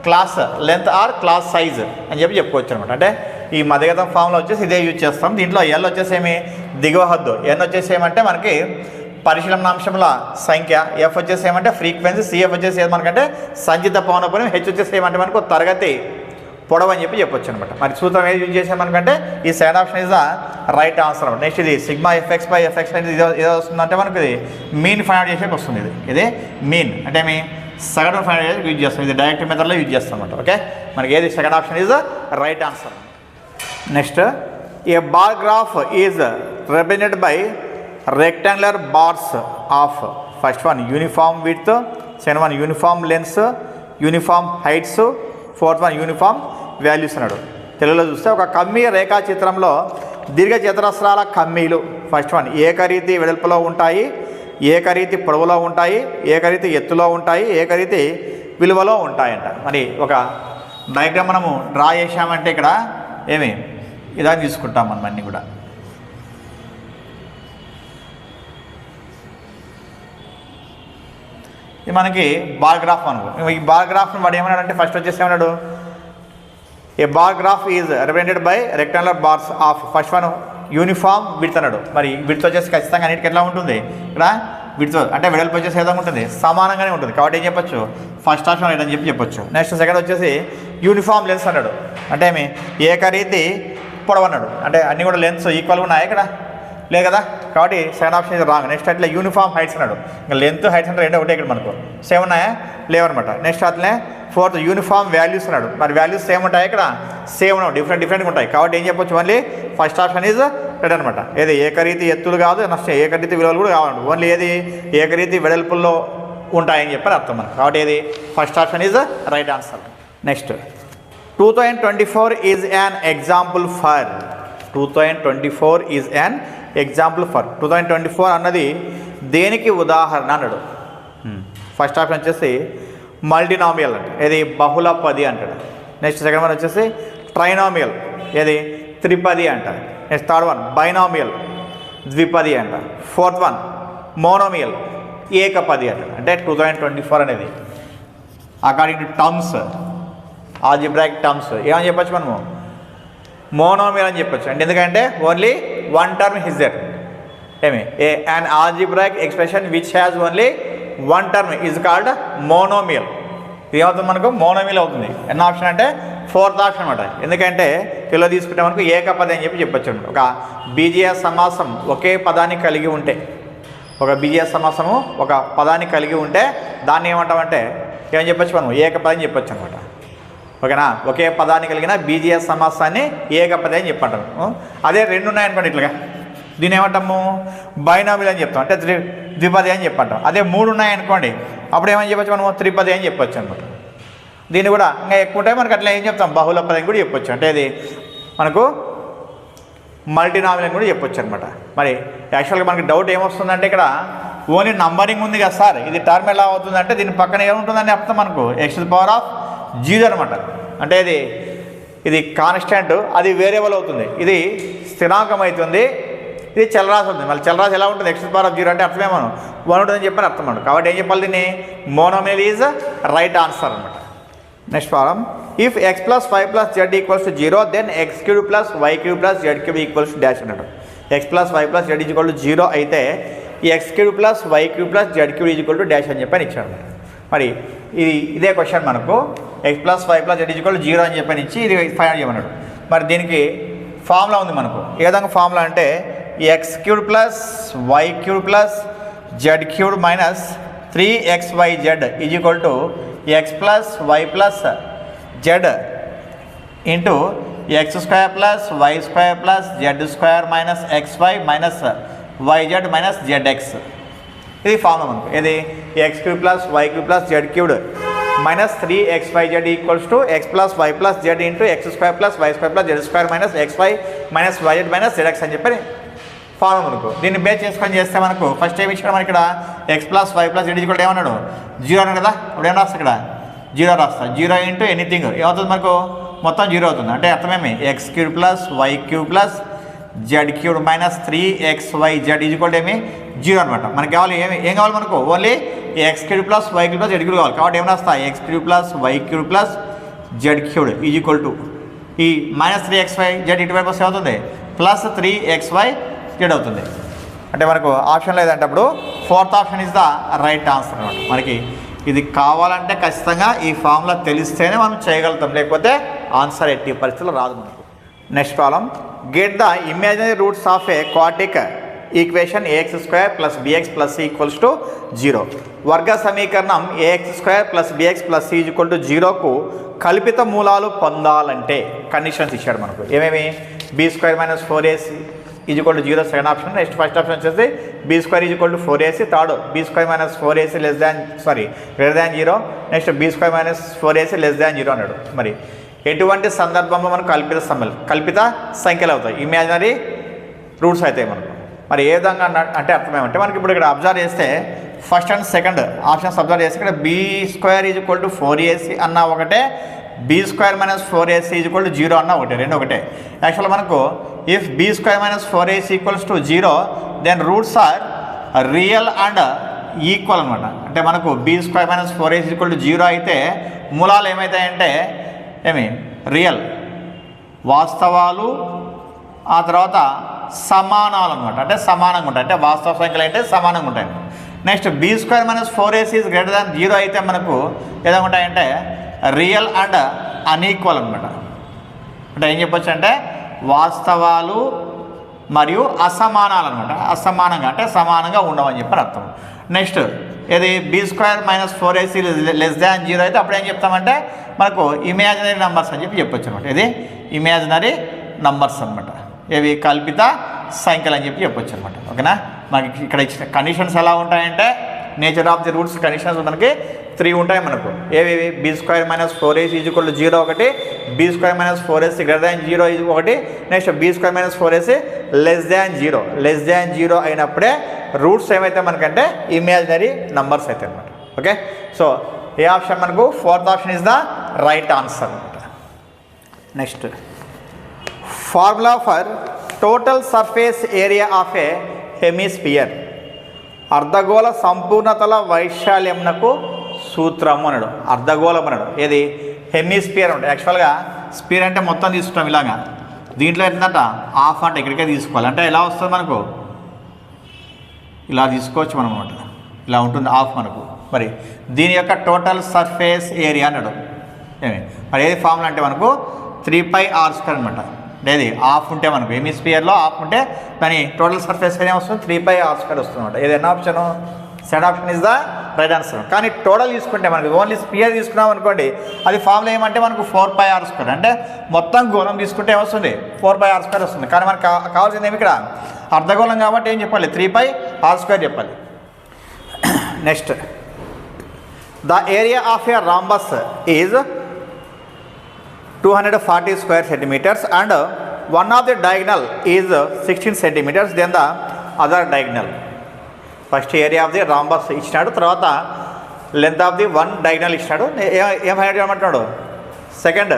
class length or class size అని చెప్పుకోవచ్చు అనమాట. అంటే ఈ మధ్యగతం ఫామ్లో వచ్చేసి ఇదే యూజ్ చేస్తాం. దీంట్లో L వచ్చేసి ఏమి దిగువ హద్దు, N వచ్చేసి ఏమంటే మనకి పరిశీలనాంశముల సంఖ్య, F వచ్చేసి ఏమంటే ఫ్రీక్వెన్సీ, CF వచ్చేసి ఏమనకంటే సంచిత పౌనఃపున్యం, H వచ్చేసి ఏమంటే మనకు తరగతి పొడవు అని చెప్పొచ్చు అనమాట. మరి సూత్రం ఏది యూజ్ చేసామనుకంటే ఈ second option is the right answer అనమాట. నెక్స్ట్ ఇది సిగ్మా FX/FX అనేది ఏదో వస్తుందంటే మనకు ఇది మీన్ ఫైండ్ అవుట్ చేసేకి వస్తుంది. ఇది మీన్ అంటే మీ సగటు ఫైండ్ అవుట్ చేసి యూజ్ చేస్తాం. ఇది డైరెక్ట్ మెథడ్లో యూజ్ చేస్తాం అనమాట. ఓకే, మనకి ఏది second option is the right answer. Next A bar graph is represented by rectangular bars of first one uniform width, second one uniform lens, uniform heights, fourth one uniform values అన్నాడు. తెలుగులో చూస్తే ఒక కమ్మీ రేఖాచిత్రంలో దీర్ఘచతురస్రాల కమ్మీలు first one ఏకరీతి వెడల్పులో ఉంటాయి, ఏకరీతి పొడవులో ఉంటాయి, ఏకరీతి ఎత్తులో ఉంటాయి, ఏకరీతి విలువలో ఉంటాయంట. మరి ఒక డయాగ్రామ్ మనము డ్రా చేసామంటే ఇక్కడ ఏమి ఇలా తీసుకుంటాం మనం అన్నీ కూడా. ఇది మనకి బార్ గ్రాఫ్ అనుకో. ఈ బార్ గ్రాఫ్ని వాడు ఏమన్నాడంటే ఫస్ట్ వచ్చేసి ఏమన్నాడు a bar graph is represented by rectangular bars of first one uniform width అన్నాడు. మరి విడ్త్ వచ్చేసి ఖచ్చితంగా అన్నిటికీ ఎట్లా ఉంటుంది ఇక్కడ విడ్త్ అంటే వెడల్పు వచ్చేసి ఏదో ఉంటుంది సమానంగానే ఉంటుంది. కాబట్టి ఏం చెప్పొచ్చు ఫస్ట్ ఆప్షన్ రైట్ అని చెప్పొచ్చు. నెక్స్ట్ సెకండ్ వచ్చేసి యూనిఫామ్ లెన్స్ అన్నాడు. అంటే ఏమి ఏకరీతి పొడవు అన్నాడు. అంటే అన్నీ కూడా లెన్స్ ఈక్వల్గా ఉన్నాయి ఇక్కడ లేదు కదా, కాబట్టి సెకండ్ ఆప్షన్ ఇది రాంగ్. నెక్స్ట్ అట్లా యూనిఫామ్ హైట్స్ అన్నాడు. ఇంకా లెంత్ హైట్స్ అంటే రెండో ఒకటే ఇక్కడ మనకు సేమ్ ఉన్నాయా లేవన్నమాట. నెక్స్ట్ అట్లనే ఫోర్త్ యూనిఫామ్ వాల్యూస్ అన్నాడు. మరి వాల్యూస్ సేమ్ ఉంటాయి ఇక్కడ సేమ్ ఉన్నావు డిఫరెంట్గా ఉంటాయి. కాబట్టి ఏం చెప్పొచ్చు only first option is right అనమాట. ఏది ఏకరీతి ఎత్తులు కాదు, నెక్స్ట్ ఏకరీతి విలువలు కూడా కావాలి, ఓన్లీ ఏది ఏకరీతి వెడల్పుల్లో ఉంటాయని చెప్పని అర్థం మనకు. కాబట్టి ఏది first option is right answer. Next 2024 is an example for 2024 is an example for 2024 అన్నది దేనికి ఉదాహరణ అన్నాడు. ఫస్ట్ ఆప్షన్ వచ్చేసి మల్టీనామియల్ అంటే ఏది బహుళ పది అంటాడు. నెక్స్ట్ సెకండ్ వన్ వచ్చేసి ట్రైనామియల్ ఏది త్రిపది అంటారు. నెక్స్ట్ థర్డ్ వన్ బైనామియల్ ద్విపది అంటారు. ఫోర్త్ వన్ మోనోమియల్ ఏకపది అంటారు. అంటే 2024 అనేది according to terms algebraic terms ఏమని చెప్పచ్చు మనము మోనోమియల్ అని చెప్పచ్చు. అంటే ఎందుకంటే only one term is that ఏమి an algebraic expression which has only one term is called monomial. ఇది ఏమవుతుంది మనకు మోనోమియల్ అవుతుంది. ఎన్న ఆప్షన్ అంటే ఫోర్త్ ఆప్షన్ అనమాట. ఎందుకంటే తెలుగు తీసుకుంటే మనకు ఏకపది అని చెప్పొచ్చు అనమాట. ఒక బీజీఎస్ సమాసం ఒకే పదాన్ని కలిగి ఉంటే ఒక బీజీఎస్ సమాసము ఒక పదాన్ని కలిగి ఉంటే దాన్ని ఏమంటామంటే ఏమని చెప్పొచ్చు మనం ఏకపది అని చెప్పొచ్చు అనమాట. ఓకేనా, ఒకే పదాన్ని కలిగిన బీజీఎస్ సమాసాన్ని ఏకపది అని చెప్పంటాము. అదే రెండు ఉన్నాయనుకోండి ఇట్లాగా దీన్ని ఏమంటాము బైనామిల్ అని చెప్తాం, అంటే ద్విపది అని చెప్పంటాం. అదే మూడు ఉన్నాయనుకోండి అప్పుడు ఏమని చెప్పొచ్చు మనము త్రిపది అని చెప్పొచ్చు అనమాట. దీన్ని కూడా ఇంకా ఎక్కువ ఉంటే మనకు అట్లా ఏం చెప్తాం బహుళ పది అని కూడా చెప్పొచ్చు. అంటే ఇది మనకు మల్టీనామిల్ అని కూడా చెప్పొచ్చు అనమాట. మరి యాక్చువల్గా మనకి డౌట్ ఏమొస్తుందంటే ఇక్కడ ఓన్లీ నంబరింగ్ ఉంది కదా సార్, ఇది టర్మ్ ఎలా అవుతుందంటే దీని పక్కన ఏముంటుందని అర్థం మనకు x⁻0 అనమాట. అంటే ఇది కాన్స్టెంట్, అది వేరియబుల్ అవుతుంది, ఇది స్థిరాంకం అవుతుంది, ఇది చలరాశి అవుతుంది. మళ్ళీ చలరాశి ఎలా ఉంటుంది x⁻0 అంటే అర్థమే మనం 1 ఉంటుందని చెప్పని అర్థం అనమాట. కాబట్టి ఏం చెప్పాలి దీన్ని మోనోమియల్ ఈజ్ రైట్ ఆన్సర్ అనమాట. Next problem if x + y + z = 0 then x³ + y³ + z³ = dash అన్నాడు. x + y + z = 0 అయితే ఈ x³ + y³ + z³ = డాష్ అని చెప్పని ఇచ్చాడు. మరి ఇదే క్వశ్చన్ మనకు x + y + z = 0 అని చెప్పని ఇచ్చి ఇది ఫైండ్ చేయమన్నాడు. మరి దీనికి ఫార్ములా ఉంది మనకు. ఏ విధంగా ఫార్ములా అంటే x³ + y³ + z³ - 3xyz = x + y + z into x square plus y square plus z square minus x y minus y z minus z x. ఇది ఫార్ములా మనకు. ఇది x cube plus why cube plus z cubed minus 3xyz equals to x plus y plus z into x square plus y square plus z square minus x y minus y z minus z x అని చెప్పి formula మనకు. దీన్ని base చేసుకొని చేస్తే మనకు first ఏమి ఇచ్చాడు మనకి ఇక్కడ x plus y plus z equal ఏమన్నాడు 0 అన్నాడు కదా. ఇప్పుడు ఏం రాస్తా ఇక్కడ 0 రాస్తా. 0 ఇంటూ ఎనీథింగ్ ఏమవుతుంది మనకు మొత్తం 0 అవుతుంది. అంటే అర్థమేమి X cube plus why cube plus Z cube minus 3xyz equal ఏమి 0 అనమాట. మనకి కావాలి ఏం కావాలి మనకు only X cube plus why cube plus Z cube కావాలి. కాబట్టి ఏం రాస్తా X cube plus why cube plus Z cube equal to ఈ మైనస్ 3xyz ఇటువైపు వస్తే అవుతుంది ప్లస్ 3xyz అవుతుంది. అంటే మనకు ఆప్షన్ లేదంటే అప్పుడు fourth option is the right answer అనమాట. మనకి ఇది కావాలంటే ఖచ్చితంగా ఈ ఫార్ములా తెలిస్తేనే మనం చేయగలుగుతాం, లేకపోతే ఆన్సర్ ఎట్టి పరిస్థితుల్లో రాదు మనకు. Next problem, get the imaginary roots of a quadric equation A X square plus B X plus C equals to 0. వర్గ సమీకరణం A X square plus B X plus C equal to 0కు కల్పిత మూలాలు పొందాలంటే కండిషన్స్ ఇచ్చాడు మనకు. ఏమేమి B square minus 4ac equal to 0 second option. Next first option వచ్చేసి B square equal to 4ac. Third B square minus 4ac greater than 0. Next B square minus 4ac less than 0 అన్నాడు. మరి ఎటువంటి సందర్భంలో మనకు కల్పిత సంఖ్యలు అవుతాయి, ఇమాజినరీ రూట్స్ అవుతాయి మనకు. మరి ఏ విధంగా అంటే అర్థమేమంటే మనకి ఇప్పుడు ఇక్కడ అబ్జర్వ్ చేస్తే first and second options observe చేస్తే ఇక్కడ b square equal to 4ac అన్న ఒకటే, b square minus 4ac equal to 0 అన్న ఒకటే, రెండు ఒకటే. యాక్చువల్గా మనకు if b square minus 4ac equals to 0 then roots are real and equal అనమాట. అంటే మనకు b square minus 4ac equal to 0 అయితే మూలాలు ఏమవుతాయంటే రియల్ వాస్తవాలు, ఆ తర్వాత సమానాలు అనమాట. అంటే సమానంగా ఉంటాయి, అంటే వాస్తవ సంఖ్యలు అయితే సమానంగా ఉంటాయి. Next B square minus 4ac is greater than 0 అయితే మనకు ఏదైనా ఉంటాయంటే రియల్ అండ్ అన్ఈక్వల్ అనమాట. అంటే ఏం చెప్పొచ్చు అంటే వాస్తవాలు మరియు అసమానాలు అనమాట. అసమానంగా అంటే సమానంగా ఉండవని చెప్పని అర్థం. నెక్స్ట్ ఇది b square minus 4ac less than 0 అయితే అప్పుడు ఏం చెప్తామంటే మనకు ఇమాజినరీ నెంబర్స్ అని చెప్పొచ్చు అనమాట. ఇది ఇమాజినరీ నంబర్స్ అనమాట. ఇవి కల్పిత సంఖ్యలు అని చెప్పొచ్చు అనమాట. ఓకేనా. మనకి ఇక్కడ ఇచ్చిన కండిషన్స్ ఎలా ఉంటాయంటే nature of the roots conditions మనకి 3 ఉంటాయి మనకు. ఏవి B square minus 4ac equal to 0 ఒకటి, B square minus 4ac greater than 0 ఒకటి, next B square minus 4ac less than 0 అయినప్పుడే రూట్స్ ఏమైతే మనకంటే ఇమాజినరీ నంబర్స్ అయితే అనమాట. ఓకే. సో ఏ ఆప్షన్ మనకు fourth option is the right answer అనమాట. Next formula for total surface area of a hemisphere, అర్ధగోళ సంపూర్ణతల వైశాల్యంనకు సూత్రము అన్నాడు. అర్ధగోళం అన్నాడు. ఏది హెమిస్పియర్ అంటే యాక్చువల్గా స్పియర్ అంటే మొత్తం తీసుకుంటాం ఇలాగా. దీంట్లో ఏంటంట హాఫ్ అంటే ఇక్కడికే తీసుకోవాలి. అంటే ఎలా వస్తుంది మనకు ఇలా తీసుకోవచ్చు మనం అనమాట. ఇలా ఉంటుంది హాఫ్ మనకు. మరి దీని యొక్క టోటల్ సర్ఫేస్ ఏరియా అన్నాడు. మరి ఏది ఫార్ములా అంటే మనకు 3πr² అనమాట. ఏది హాఫ్ ఉంటే మనకు హెమిస్పియర్లో హాఫ్ ఉంటే దాని టోటల్ సర్ఫేస్ ఏరియా వస్తుంది 3πr² వస్తుంది అనమాట. ఏదైనా option second option is the right answer. కానీ టోటల్ తీసుకుంటే మనకి ఓన్లీ స్పియర్ తీసుకున్నాం అనుకోండి, అది ఫార్ములా ఏమంటే మనకు 4πr². అంటే మొత్తం గోళం తీసుకుంటే ఏమొస్తుంది 4πr² వస్తుంది. కానీ మనకు కావాల్సింది ఏమి ఇక్కడ అర్ధగోళం కాబట్టి ఏం చెప్పాలి 3πr² చెప్పాలి. Next the area of a rhombus is 240 square centimeters and one of the diagonal is 16 centimeters, then the other diagonal. First area of the rhombus ఇచ్చినాడు, తర్వాత లెంత్ ఆఫ్ ది వన్ డైగనల్ ఇచ్చినాడు. ఏం ఫైండ్ చేయమంటున్నాడు second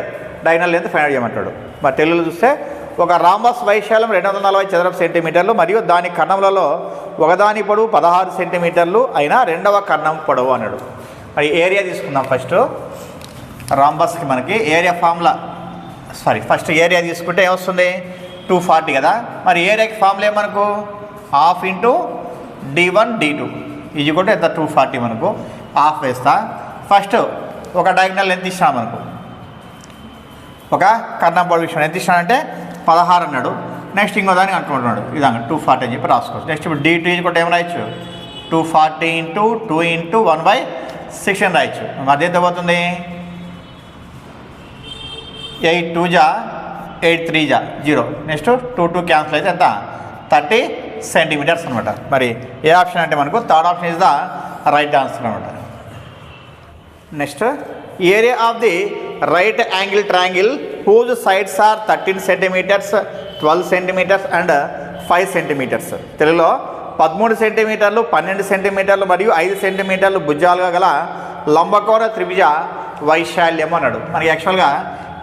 డైగనల్ length find చేయమంటాడు. మరి తెలుగులో చూస్తే ఒక rhombus వైశాల్యం 240 చదరపు సెంటీమీటర్లు మరియు దాని కర్ణములలో ఒకదాని పొడవు 16 సెంటీమీటర్లు అయినా రెండవ కర్ణం పొడవు అన్నాడు. మరి ఏరియా తీసుకుందాం. ఫస్ట్ రాంబస్కి మనకి ఏరియా ఫార్ములా ఫస్ట్ ఏరియా తీసుకుంటే ఏమొస్తుంది 240 కదా. మరి ఏరియాకి ఫార్ములా మనకు హాఫ్ ఇంటూ d1 d2 ఇది కూడా ఎంత 240 మనకు హాఫ్ వేస్తా. ఫస్ట్ ఒక డయాగ్నల్ ఎంత ఇచ్చినా మనకు ఒక కర్ణం పొడవు ఇచ్చాడు. ఎంత ఇచ్చినాడంటే 16 అన్నాడు. నెక్స్ట్ ఇంకో దానికి అనుకుంటున్నాడు ఇదంగా 240 అని చెప్పి రాసుకోవచ్చు. నెక్స్ట్ ఇప్పుడు d2 ఇది కూడా ఏం రాయొచ్చు 240 ఇంటూ 2 ఇంటూ 1/16 రాయొచ్చు. అది ఎంత పోతుంది 8 2 జా 8 3 జా 0. నెక్స్ట్ 2 2 క్యాన్సిల్ అయితే ఎంత 30 సెంటీమీటర్స్ అనమాట. మరి ఏ ఆప్షన్ అంటే మనకు third option is the right answer అనమాట. Next area of the right angle triangle whose sides are 13 centimetres 12 centimetres and 5 centimetres. తెలుగులో 13 సెంటీమీటర్లు 12 సెంటీమీటర్లు మరియు 5 సెంటీమీటర్లు భుజాలుగా గల లంబకోణ త్రిభుజ వైశాల్యం అన్నాడు. మనకి యాక్చువల్గా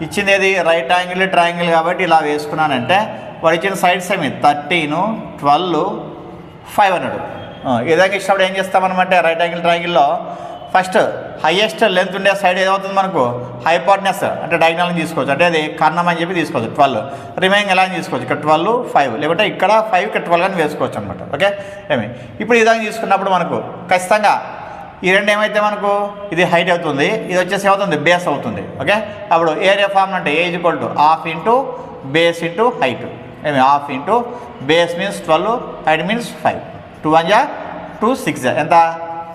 ఇచ్చింది ఏది రైట్ యాంగిల్ ట్రయాంగిల్ కాబట్టి ఇలా వేసుకున్నానంటే వాడు ఇచ్చిన సైడ్స్ ఏమి 13 12 5 అన్నాడు. ఈ విధంగా ఇచ్చినప్పుడు ఏం చేస్తామన్నమాట రైట్ యాంగిల్ ట్రయాంగిల్లో ఫస్ట్ హైయెస్ట్ లెంత్ ఉండే సైడ్ ఏదవుతుంది మనకు హైపోటెనస్ అంటే డయాగ్నల్ తీసుకోవచ్చు, అంటే అది కర్ణం అని చెప్పి తీసుకోవచ్చు 12. రిమైనింగ్ ఎలా అని తీసుకోవచ్చు ఇక్కడ 12 5 లేకపోతే ఇక్కడ 5 ఇక్కడ 12 అని వేసుకోవచ్చు అనమాట. ఓకే ఏమి ఇప్పుడు ఈ విధంగా తీసుకున్నప్పుడు మనకు ఖచ్చితంగా ఈ రెండు ఏమైతే మనకు ఇది హైట్ అవుతుంది, ఇది వచ్చేసి ఏమవుతుంది బేస్ అవుతుంది. ఓకే అప్పుడు ఏరియా ఫార్మ్ అంటే A is equal to half into base into height. ఏమి half into base means 12 height means 5 2 1 జా 2 6 జా ఎంత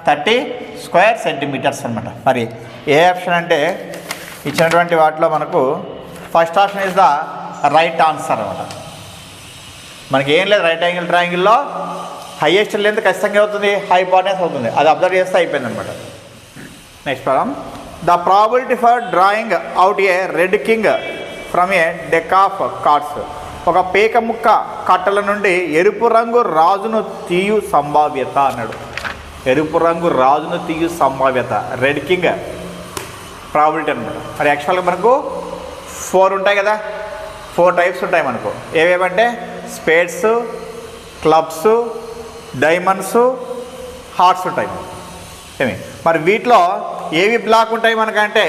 30 స్క్వేర్ సెంటీమీటర్స్ అనమాట. మరి ఏ ఆప్షన్ అంటే ఇచ్చినటువంటి వాటిలో మనకు first option is the right answer అనమాట. మనకి ఏం లేదు రైట్ యాంగిల్ ట్రయాంగిల్లో హైయెస్ట్ లెంత్ ఖచ్చితంగా అవుతుంది హైపోటెనస్ అవుతుంది, అది అబ్జర్వ్ చేస్తే అయిపోయింది అనమాట. Next problem the probability for drawing out A red king from A deck of cards. ఒక పేక ముక్క కట్టల నుండి ఎరుపు రంగు రాజును తీయు సంభావ్యత అన్నాడు. ఎరుపు రంగు రాజును తీయు సంభావ్యత రెడ్ కింగ్ ప్రాబిలిటీ అనమాట. మరి యాక్చువల్గా మనకు 4 ఉంటాయి కదా, 4 టైప్స్ ఉంటాయి మనకు. ఏవేమంటే స్పేడ్స్, క్లబ్స్, డైమండ్స్, హార్ట్స్ ఉంటాయి ఏమి. మరి వీటిలో ఏవి బ్లాక్ ఉంటాయి మనకంటే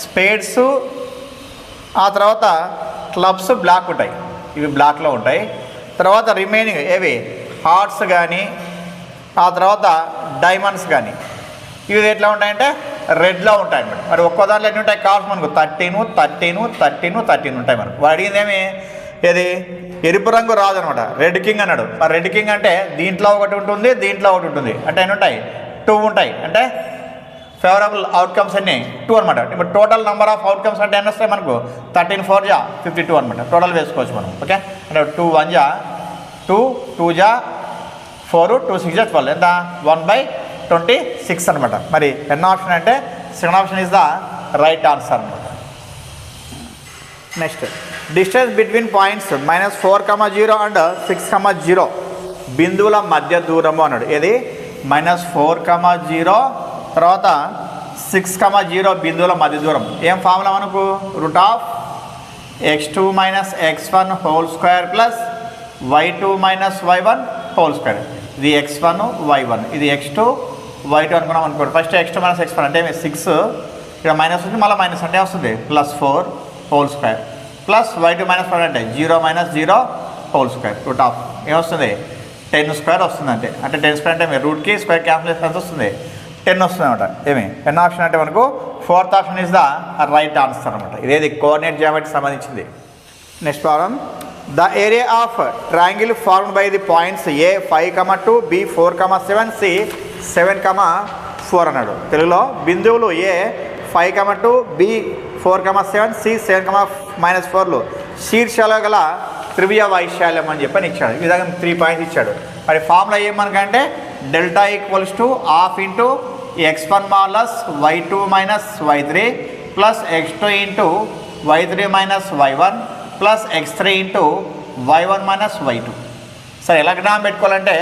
స్పేడ్స్, ఆ తర్వాత క్లబ్స్ బ్లాక్ ఉంటాయి, ఇవి బ్లాక్లో ఉంటాయి. తర్వాత రిమైనింగ్ ఏవి హార్ట్స్ కానీ ఆ తర్వాత డైమండ్స్ కానీ ఇవి ఎట్లా ఉంటాయంటే రెడ్లో ఉంటాయి అన్నమాట. మరి ఒక్కో దాంట్లో ఎన్ని ఉంటాయి కార్డ్స్ మనకు 13 13 13 13 ఉంటాయి మనకు. వాడు అడిగింది ఏమి ఏది ఎరుపు రంగు రాదు అనమాట, రెడ్ కింగ్ అన్నాడు. మరి రెడ్ కింగ్ అంటే దీంట్లో ఒకటి ఉంటుంది దీంట్లో ఒకటి ఉంటుంది, అంటే ఎన్ని ఉంటాయి 2 ఉంటాయి. అంటే ఫేవరబుల్ అవుట్కమ్స్ అన్ని 2 అనమాట. ఇప్పుడు టోటల్ నెంబర్ ఆఫ్ అవుట్కమ్స్ అంటే ఎన్ని వస్తాయి మనకు 13 4 జా 52 అనమాట. టోటల్ వేసుకోవచ్చు మనం. ఓకే అంటే 2 1 జా 2 2 జా 4 2 6 జా 12 ఎంత 1/26 అనమాట. మరి ఎన్న ఆప్షన్ అంటే second option is the right answer అనమాట. Next distance between points -4, 0 and 6, 0 బిందువుల మధ్య దూరము అన్నాడు. ఏది -4, 0 తర్వాత 6, 0 బిందువుల మధ్య దూరం. ఏం ఫార్ములా మనకు √(x2 - x1) ² y2 - y1 ² ఇది x1 y1 ఇది x2 y2 అనుకున్నాం అనుకోండి. ఫస్ట్ x2 - x1 అంటే 6 ఇక్కడ మైనస్ ఉంది, మళ్ళీ మైనస్ అంటే వస్తుంది +4 ² ప్లస్ y2 - 4 అంటే 0 - 0 ² ఏమొస్తుంది 10² వస్తుంది. అంటే 10² అంటే మీరు రూట్కి స్క్వేర్ క్యాన్సిల్ ఎంత వస్తుంది 10 వస్తుంది అనమాట. ఏమి ఎన్న ఆప్షన్ అంటే మనకు fourth option is the right answer అనమాట. ఇదేది కోఆర్డినేట్ జియోమెట్రీ సంబంధించింది. Next problem the area of triangle formed by the points A 5, 2 B 4, 7 C 7, 4 అన్నాడు. తెలుగులో బిందువులు A 5, 2 B 4, 7 C 7, -4లు శీర్షాల గల త్రిభుజ వైశాల్యం అని చెప్పని ఇచ్చాడు. ఈ విధంగా 3 పాయింట్స్ ఇచ్చాడు. మరి ఫార్ములా ఏమనకంటే delta = ½ into x1 - y2 - y3 plus x2 into y3 - y1 plus x3 into y1 - y2. సరే ఎలా జ్ఞాపకం పెట్టుకోవాలంటే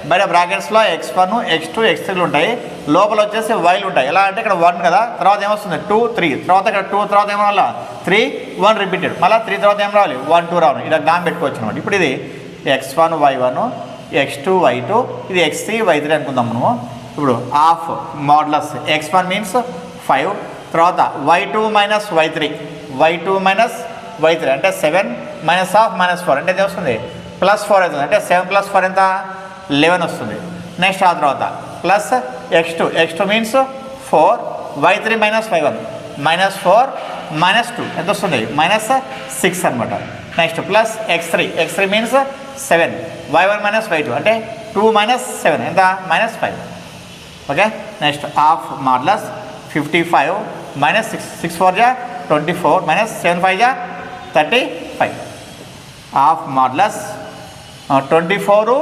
బయట బ్రాకెట్స్లో x1 x2 x3లు ఉంటాయి, లోపల వచ్చేసి వైలు ఉంటాయి. ఎలా అంటే ఇక్కడ 1 కదా, తర్వాత ఏమొస్తుంది 2 3, తర్వాత ఇక్కడ 2 తర్వాత ఏమో 3 1 రిపీటెడ్, మళ్ళీ 3 తర్వాత ఏం రావాలి 1 2 రావాలి. ఇలా జ్ఞాపకం పెట్టుకోవచ్చు అనమాట. ఇప్పుడు ఇది x1 y1 x2 y2 ఇది x3 y3 అనుకుందాం మనము. ఇప్పుడు హాఫ్ మోడ్లస్ x1 మీన్స్ 5, తర్వాత y2 - y3 y2 - y3 అంటే 7 -1/- 4 అంటే ఇది వస్తుంది +4 అవుతుంది. అంటే 7 + 4 ఎంత 11 వస్తుంది. నెక్స్ట్ ఆ తర్వాత plus x2 means 4 y3 - y1 -4 -2 ఎంత వస్తుంది -6 అనమాట. Next plus x3 means 7 y1 - y2 అంటే 2 - 7 ఎంత -5. ఓకే నెక్స్ట్ హాఫ్ మోడ్లస్ 55 - 6 6 4 జా 24 minus 7 5 ja 35 half modulus 24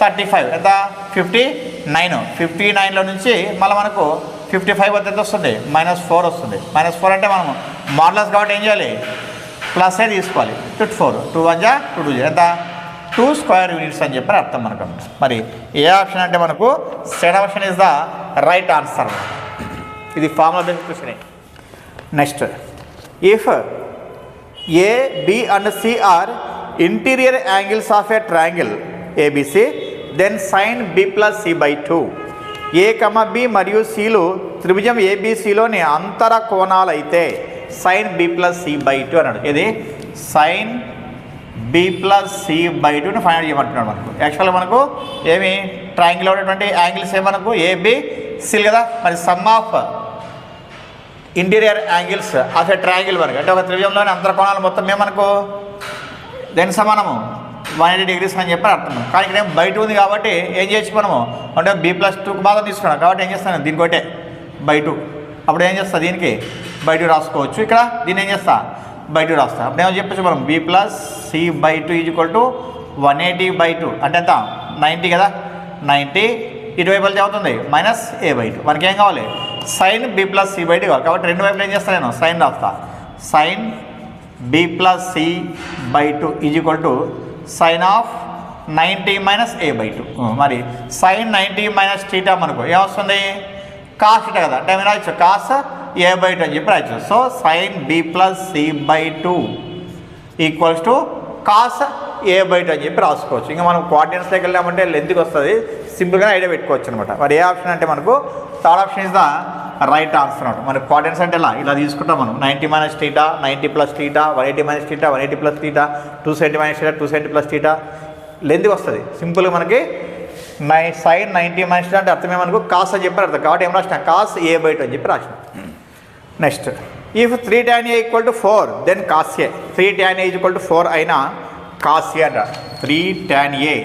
35 ఎంత 59లో నుంచి మళ్ళీ మనకు 55 వద్ద ఎంత వస్తుంది -4 వస్తుంది. -4 అంటే మనం మాడ్యులస్ కాబట్టి ఏం చేయాలి ప్లస్ తీసుకోవాలి. 4 2 1 జా 2 2 ఎంత 2 స్క్వేర్ యూనిట్స్ అని చెప్పి అర్థం మనకు. మరి ఏ ఆప్షన్ అంటే మనకు second option is the right answer. ఇది formula based question. Next if A B and C are interior angles of a triangle ABC then sine B plus C by 2 A comma B మరియు సిలు త్రిభుజం ఏబిసిలోని అంతర కోణాలు అయితే sine B plus C by 2 అన్నాడు. ఇది sine B plus C by 2ని ఫైండ్ అవుట్ చేయమంటున్నాడు మనకు. యాక్చువల్గా మనకు ఏమి ట్రయాంగిల్లో ఉన్నటువంటి యాంగిల్స్ మనకు ఏబి సిలు కదా. మరి some of interior angles of a triangle వరకు అంటే ఒక త్రిభుజంలోని అంతర కోణాలు మొత్తం మనకు దేని సమానము 180 degrees అని చెప్పి అర్థం. కానీ ఇక్కడ ఏం బై 2 ఉంది కాబట్టి ఏం చేయొచ్చు మనము అంటే బి ప్లస్ 2కి మాత్రం తీసుకున్నాం కాబట్టి ఏం చేస్తాను దీనికి ఒకటే బై 2. అప్పుడు ఏం చేస్తా దీనికి బై 2 రాసుకోవచ్చు. ఇక్కడ దీన్ని ఏం చేస్తా బై 2 రాస్తా. అప్పుడు ఏమో చెప్పచ్చు మనం బి ప్లస్ సి బై 2 = 180/2 అంటే ఎంత 90 కదా. 90 ఇటువైపు వెళ్తే అవుతుంది -a/2. మనకి ఏం కావాలి sine B plus C by 2 కావాలి కాబట్టి రెండు వైపులు ఏం చేస్తాను నేను సైన్ రాస్తా. Sine B plus C by 2 = sine of 90 - a/2. మరి సైన్ 90 - θ మనకు ఏమొస్తుంది కాస్ θ కదా అంటే ఏమైనా రాయచ్చు కాస్ a/2 అని చెప్పి రాయచ్చు. So sine B plus C by 2 = cos a/2 అని చెప్పి రాసుకోవచ్చు. ఇంకా మనం కోఆర్డినేట్స్లోకి వెళ్ళామంటే లెంత్కి వస్తుంది. సింపుల్గా ఐడియా పెట్టుకోవచ్చు అనమాట. మరి ఏ ఆప్షన్ అంటే మనకు third option is the right answer అనమాట. మరి కోఆర్డినేట్స్ అంటే ఇలా తీసుకుంటాం మనం 90 - θ 90 + θ 180 - θ 180 + θ 270 - θ 270 + θ లెంత్కి వస్తుంది. సింపుల్గా మనకి సైన్ 90 - θ అంటే అర్థమే మనకు కాస్ అని చెప్పి అర్థం కాబట్టి ఏం రాసిన కాస్ a/2 అని చెప్పి రాసిన. Next if 3 tan a = 4 then cos a 3 tan a = 4 అయినా కాస్ a అంట 3 tan a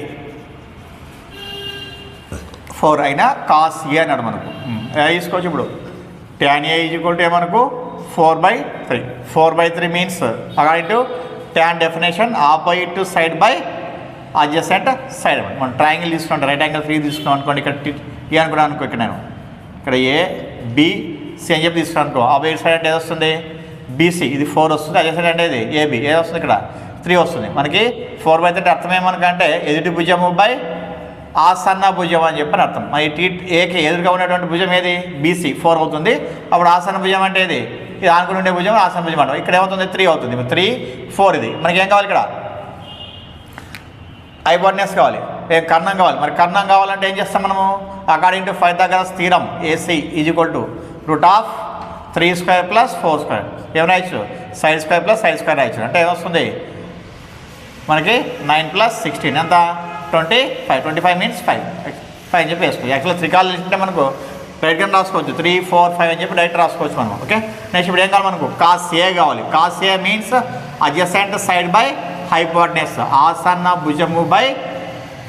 4 అయినా కాస్ a అన్నాడు మనకు. ఎలా తీసుకోవచ్చు ఇప్పుడు tan a = మనకు 4/3 4/3 means according to tan definition opposite side by adjacent side. మనం ట్రయాంగిల్ తీసుకుంటాం రైట్ యాంగిల్ 3 తీసుకున్నాం అనుకోండి. ఇక్కడ ఏ అనుకున్నాను అనుకో ఇక్కడ నేను ఇక్కడ ఏ బి సి అని చెప్పి తీసుకున్నాను అనుకో. ఆపోజిట్ సైడ్ అంటే ఏది వస్తుంది బీసీ ఇది 4 వస్తుంది. అడ్జసెంట్ అంటే ఇది ఏబి ఏది వస్తుంది ఇక్కడ 3 వస్తుంది. మనకి 4/3 అర్థమేమనుకంటే ఎదుటి భుజము బై ఆసన్న భుజం అని చెప్పని అర్థం. మరి ఏకి ఎదురుగా ఉన్నటువంటి భుజం ఏది బీసీ 4 అవుతుంది. అప్పుడు ఆసన్న భుజం అంటే ఇది ఆనుకుని ఉండే భుజం ఆసన్న భుజం అంటాం. ఇక్కడ ఏమవుతుంది 3 అవుతుంది. 3 4 ఇది మనకి ఏం కావాలి ఇక్కడ హైపోటెనస్ కావాలి కర్ణం కావాలి. మరి కర్ణం కావాలంటే ఏం చేస్తాం మనము according to Pythagoras theorem AC = √3² + 4² ఏం రాయొచ్చు side square plus side square రాయొచ్చు. అంటే ఏమొస్తుంది మనకి 9 + 16 ఎంత 25 మీన్స్ 5 అని చెప్పి వేసుకోవచ్చు. యాక్చువల్గా త్రికాలు తీసుకుంటే మనకు డైరెక్ట్గా రాసుకోవచ్చు 3 4 5 అని చెప్పి డైరెక్ట్ రాసుకోవచ్చు మనం. ఓకే నెక్స్ట్ ఇప్పుడు ఏం కావాలి మనకు కాస్ ఏ కావాలి. Cos A means adjacent side by hypotenuse ఆసన్న భుజము బై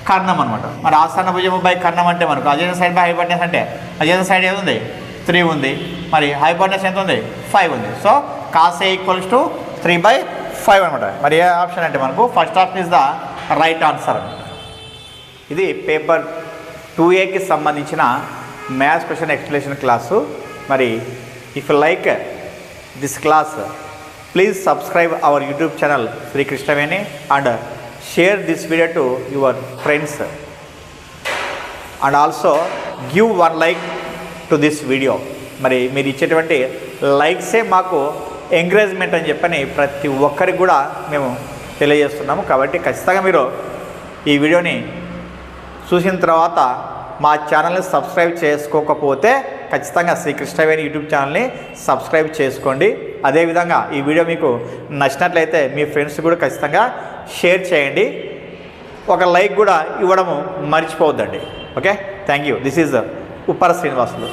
కర్ణం అనమాట. మరి ఆసన్న భుజము బై కర్ణం అంటే మనకు అడ్జసెంట్ సైడ్ బై హైపోటెనస్ అంటే అడ్జసెంట్ సైడ్ ఏది ఉంది 3 ఉంది. మరి హైపోటెనస్ ఎంత ఉంది 5 ఉంది. సో కాస్ ఏ = 3/5 అనమాట. మరి ఏ ఆప్షన్ అంటే మనకు first option is the right answer అనమాట. ఇది పేపర్ 2Aకి సంబంధించిన మ్యాథ్స్ క్వశ్చన్ ఎక్స్ప్లెనేషన్ క్లాసు. మరి if you like this class please subscribe our YouTube channel Shri Krishnaveni and share this video to your friends and also give 1 like to this video. మరి మీరు ఇచ్చేటువంటి లైక్సే మాకు encouragement అని చెప్పని ప్రతి ఒక్కరికి కూడా మేము తెలియజేస్తున్నాము. కాబట్టి ఖచ్చితంగా మీరు ఈ వీడియోని చూసిన తర్వాత మా ఛానల్ని సబ్స్క్రైబ్ చేసుకోకపోతే ఖచ్చితంగా శ్రీ కృష్ణవేణి యూట్యూబ్ ఛానల్ని సబ్స్క్రైబ్ చేసుకోండి. అదేవిధంగా ఈ వీడియో మీకు నచ్చినట్లయితే మీ ఫ్రెండ్స్ కూడా ఖచ్చితంగా షేర్ చేయండి. ఒక లైక్ కూడా ఇవ్వడము మర్చిపోవద్దండి. Okay thank you. This is Uppara Srinivasulu.